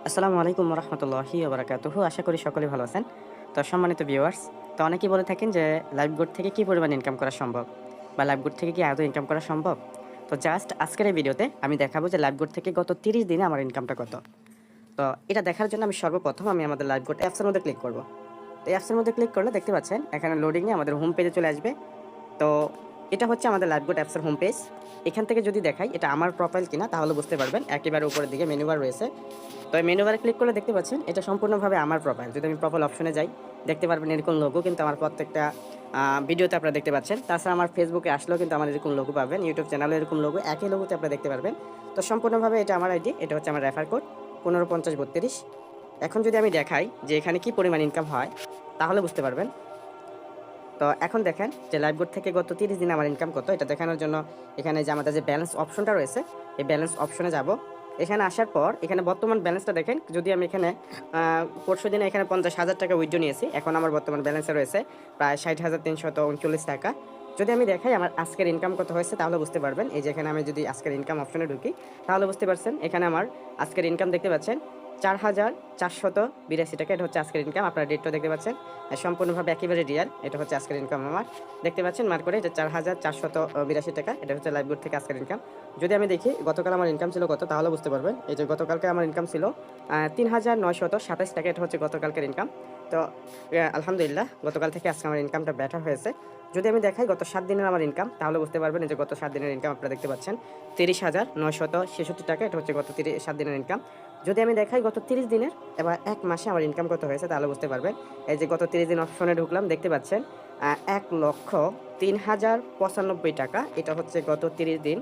আসসালামু আলাইকুম রহমতুল্লাহি ওবরাকাতুহু। আশা করি সকলেই ভালো আছেন। তো সম্মানিত ভিউয়ার্স, তো অনেকেই বলে থাকেন যে লাইফগুড থেকে কি পরিমাণ ইনকাম করা সম্ভব বা লাইফগুড থেকে কি আদৌ ইনকাম করা সম্ভব। তো জাস্ট আজকের এই ভিডিওতে আমি দেখাবো যে লাইফগুড থেকে গত 30 দিনে আমার ইনকামটা কত। তো এটা দেখার জন্য আমি সর্বপ্রথম আমাদের লাইফগুড অ্যাপসের মধ্যে ক্লিক করব। তো অ্যাপসের মধ্যে ক্লিক করলে দেখতে পাচ্ছেন এখানে লোডিংয়ে আমাদের হোম পেজে চলে আসবে। তো এটা হচ্ছে আমাদের লাইফগুড অ্যাপসের হোম পেজ। এখান থেকে যদি দেখাই এটা আমার প্রোফাইল কিনা তাহলে বুঝতে পারবেন। একেবারে উপরের দিকে মেনু বার রয়েছে। তো এই মেনু বারে ক্লিক করলে দেখতে পাচ্ছেন এটা সম্পূর্ণভাবে আমার প্রোফাইল। যদি আমি প্রোফাইল অপশনে যাই দেখতে পারবেন এরকম লোগো কিন্তু আমার প্রত্যেকটা ভিডিওতে আপনারা দেখতে পাচ্ছেন। তাছাড়া আমার ফেসবুকে আসলেও কিন্তু আমার এরকম লোগো পাবেন, ইউটিউব চ্যানেলে এরকম লোগো একই লোগোতে আপনারা দেখতে পারবেন। তো সম্পূর্ণভাবে এটা আমার আইডি, এটা হচ্ছে আমার রেফার কোড 155032। এখন যদি আমি দেখাই যে এখানে কি পরিমাণ ইনকাম হয় তাহলে বুঝতে পারবেন। তো এখন দেখেন যে লাইফগুড থেকে গত 30 দিনে আমার ইনকাম কত, এটা দেখানোর জন্য এখানে যে আমাদের যে ব্যালেন্স অপশনটা রয়েছে এই ব্যালেন্স অপশনে যাব। এখানে আসার পর এখানে বর্তমান ব্যালেন্সটা দেখেন। যদি আমি এখানে পরশু দিনে এখানে 50,000 টাকা উইথড্র নিয়েছি, এখন আমার বর্তমান ব্যালেন্সে রয়েছে প্রায় 60,339 টাকা। যদি আমি দেখাই আমার আজকের ইনকাম কত হয়েছে তাহলে বুঝতে পারবেন। এই যে এখানে আমি যদি আজকের ইনকাম অপশনে ঢুকি তাহলে বুঝতে পারছেন এখানে আমার আজকের ইনকাম দেখতে পাচ্ছেন 4,482 টাকা। এটা হচ্ছে আজকের ইনকাম। আপনারা ডেটটা দেখতে পাচ্ছেন সম্পূর্ণভাবে একেবারে রিয়াল। এটা হচ্ছে আজকের ইনকাম আমার, দেখতে পাচ্ছেন মার্ক করে এটা 4,482 টাকা। এটা হচ্ছে লাইফগুড থেকে আজকের ইনকাম। যদি আমি দেখি গতকাল আমার ইনকাম ছিল কত তাহলে বুঝতে পারবেন। এই যে গতকালকে আমার ইনকাম ছিল 3,927 টাকা। এটা হচ্ছে গতকালকের ইনকাম। তো আলহামদুলিল্লাহ গতকাল থেকে আজকে আমার ইনকামটা বেটার হয়েছে। যদি আমি দেখাই গত 7 দিনের আমার ইনকাম তাহলে বুঝতে পারবেন। এই যে গত 7 দিনের ইনকাম আপনারা দেখতে পাচ্ছেন 30,966 টাকা। এটা হচ্ছে গত 7 দিনের ইনকাম। যদি আমি দেখাই গত 30 দিনের এবার এক মাসে আমার ইনকাম কত হয়েছে তাহলে বুঝতে পারবেন। এই যে গত 30 দিন অপশনে ঢুকলাম দেখতে পাচ্ছেন 1,03,095 টাকা। এটা হচ্ছে গত 30 দিন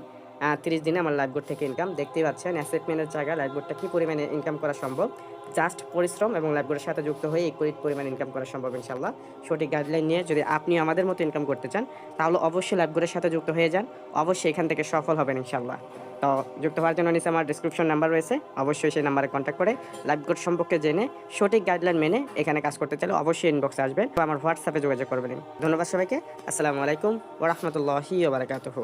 30 দিনে আমার লাইফগুড থেকে ইনকাম। দেখতেই পাচ্ছেন অ্যাসেটমেন্টের জায়গায় লাইফগুডটা কী পরিমাণে ইনকাম করা সম্ভব। জাস্ট পরিশ্রম এবং লাইফগুডের সাথে যুক্ত হয়ে এই পরিমাণ ইনকাম করা সম্ভব ইনশাল্লাহ। সঠিক গাইডলাইন নিয়ে যদি আপনি আমাদের মতো ইনকাম করতে চান তাহলে অবশ্যই লাইফগুডের সাথে যুক্ত হয়ে যান। অবশ্যই এখান থেকে সফল হবেন ইনশাল্লাহ। তো যুক্ত হওয়ার জন্য নিচে আমার ডিসক্রিপশন নাম্বার রয়েছে, অবশ্যই সেই নাম্বারে কন্ট্যাক্ট করে লাইফগুড সম্পর্কে জেনে সঠিক গাইডলাইন মেনে এখানে কাজ করতে চাইলে অবশ্যই ইনবক্সে আসবেন বা আমার হোয়াটসঅ্যাপে যোগাযোগ করবেন। ধন্যবাদ সবাইকে। আসসালামু আলাইকুম ওয়া রাহমাতুল্লাহি ওয়া বারাকাতুহু।